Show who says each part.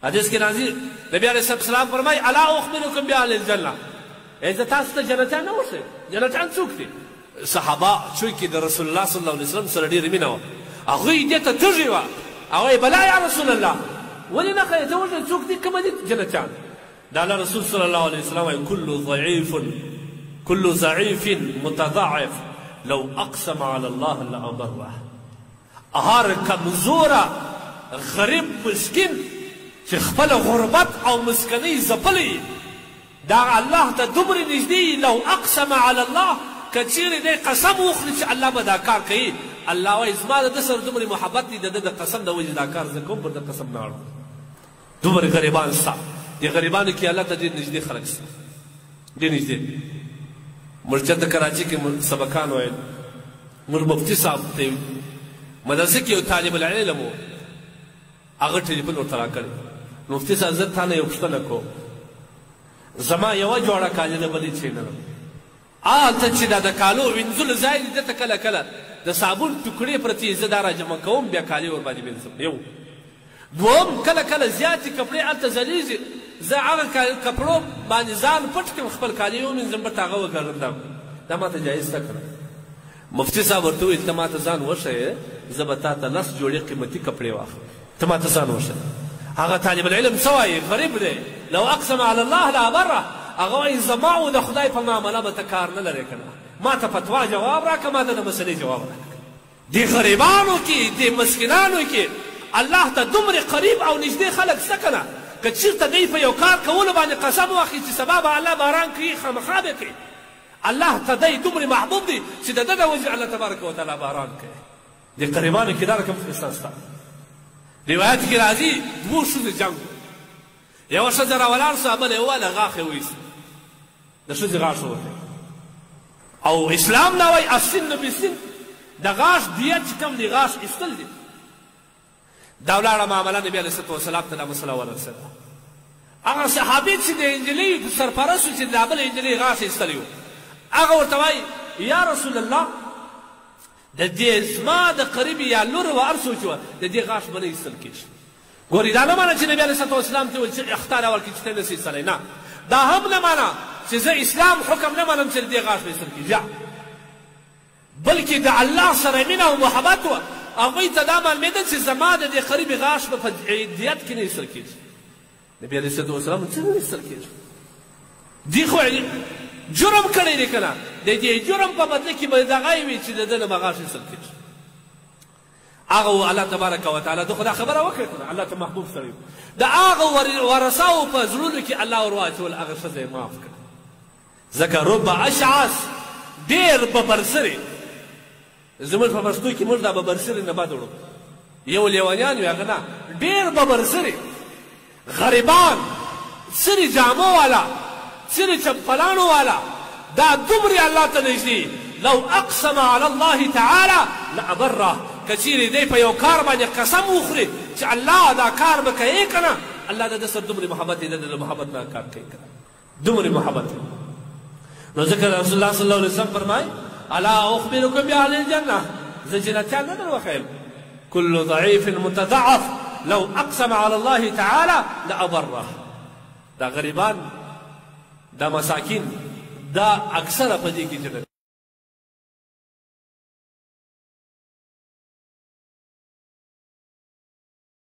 Speaker 1: حدیث کې راځي نبی علیه السلام فرمایي الا اخبرکم باهل الجنه، زه تاسو ته جنتیان نه وښیم. جنتیان څوک دي؟ صحابه چونکې د رسول الله صلی الله علیه وسلم سره ډېره مینه وه، هغوی دې ته تږي وه. هغوی بلا یا رسول الله ولې نه ښایې ته وښیه څوک دي کومه دي جنتیان؟ د الله رسول صلی الله علیه وسلم وایي كل ضعيف متضعف لو اقسم على الله لأبره. هر کمزوره غریب مسکین چې خپل غربت او مسکنۍ ځپلی دا الله ته دومره نږدې لو اقسم على الله که چیرې دی قسم وخوري چې الله به دا کار کوي، الله وایي زما د ده سره دومره محبت دی د ده د قسم د وجې دا کار زه کوم پر د قسم نه اړم. دومره غریبان سته، دې غریبانو کې الله ته ډېر نږدې خلک سته، ډېر نږدې. موږ چېرته کراچي کې سبقان ویل، موږ مفتي صاحب ته مدرسه کې یو طالب العلم و، هغه ټلیفون ورته راکړی، مفتي صاحب زه تا نه یو پوښتنه کوم، زما یوه جوړه کالي ده بلې چې نه لرم، هلته چې دا د کالو وینځلو ځای دی دلته کله کله د صابون ټوکړې پرتې زه دا راجمع کوم بیا کالي ورباندې وینځم. یو دوم کله کله زیاتې کپړې هلته ځلیږي، زه هغه کپړو باندې ځان پټ کړم خپل کالي ومینځم بټ هغه وګرم، دا ماته جایز نه کړه. مفتي صاحب ورته وویل ته ماته ځان وښیې زه به تا ته 10 جوړې قیمتي کپړې واخلم، ته ماته ځان وښیه. هغه طالب العلم څه وایي؟ غریب دی، لو اقسم على الله لأبره. هغه وایي زما او د خدای په معامله به ته کار نه لرې که نه، ما ته فتوا جواب راکړه، ما ته د مسلې جواب راکړه. دې غریبانو کې دې مسکینانو کې الله ته دومره قریب او نږدې خلک شته که نه؟ که چېرته دی په یو کار کولو باندې قسم واخلي چې سبا به الله باران کوي، خامخا به کوي. الله ته دی دومره محبوب دی چې د ده د وجې الله تبارک وتعالی باران کوي. دې غریبانو کې دا رقم احسان شته. روایت کې راځي دوو ښځو جنګ و، یوه ښځه راولاړ سوه، بله یې وویله غاښ یې وایست، د ښځې غاښ ووتی. او اسلام دا وایي السن بالسن، د غاښ دیت چې کوم دی غاښ ایستل دي. دا ولاړه معامله نبي علیه الصلوة والسلام ته دا مسله ورسېده. هغه صحابي چې د نجلۍ سرپرست و چې د دا بله نجلۍ غاښ ایستلی و، هغه ورته وایي یا رسول الله د دې زما د قریب یا لور و هر څوک چې وه د دې غاښ به نه ایستل کېږي. ګورې دا نه مانه چې نبي علیه الصلوة والسلام ته ویل چې اختار یې ورکړي چې ته یې نسي ایستلی، نه، دا هم نه مانه چې زه اسلام حکم نه منم چې د دې غاښ به ایستل کېږي، بلکې د الله سره مینه او محبت وه. هغوی ته دا معلومېده چې زما د دې قریب غاښ به په دیت کې نه ایستل کېږي. نبي علیه الصلوة والسلام څنګه نه ایستل کېږي؟ دې خو جرم کړی دی که نه؟ د دې جرم په بدله کې به دغه یې وي چې د ده نه به غاښ ایستل کېږي. هغه الله تبارک وتعالی ده خو دا خبره وکړه که نه، الله ته محبوب سړی و، د هغه ورثاو په زړونو کې الله ور واچول، هغه ښځه یې معاف کړه. ځکه رب اشعث ډېر ببرسرې، زموږ په پښتو کې موږ دا ببرسرې نه بد وړو، یو لیونیان وي هغه نه، ډېر ببرسرې غریبان، سرې جامو والا، سرې چپلانو والا، دا دومره الله ته نږدې. لو اقسم على الله تعالی لأبره، که چیرې دی په یو کار باندې قسم وخوري چې الله دا کار به کوي که نه، الله د ده سره دومره محبت دی، د ده د محبت نه کار کوي که نه، دومره محبت دی. نو ځکه رسول الله صلی الله علیه وسلم فرمایي الا اخبرکم باهل الجنه، زه جنتیان نه در وښیم. كل ضعیف متضعف لو اقسم على الله تعالی لأبره. دا غریبان، دا مساکین، دا اکثره په دې کې جنت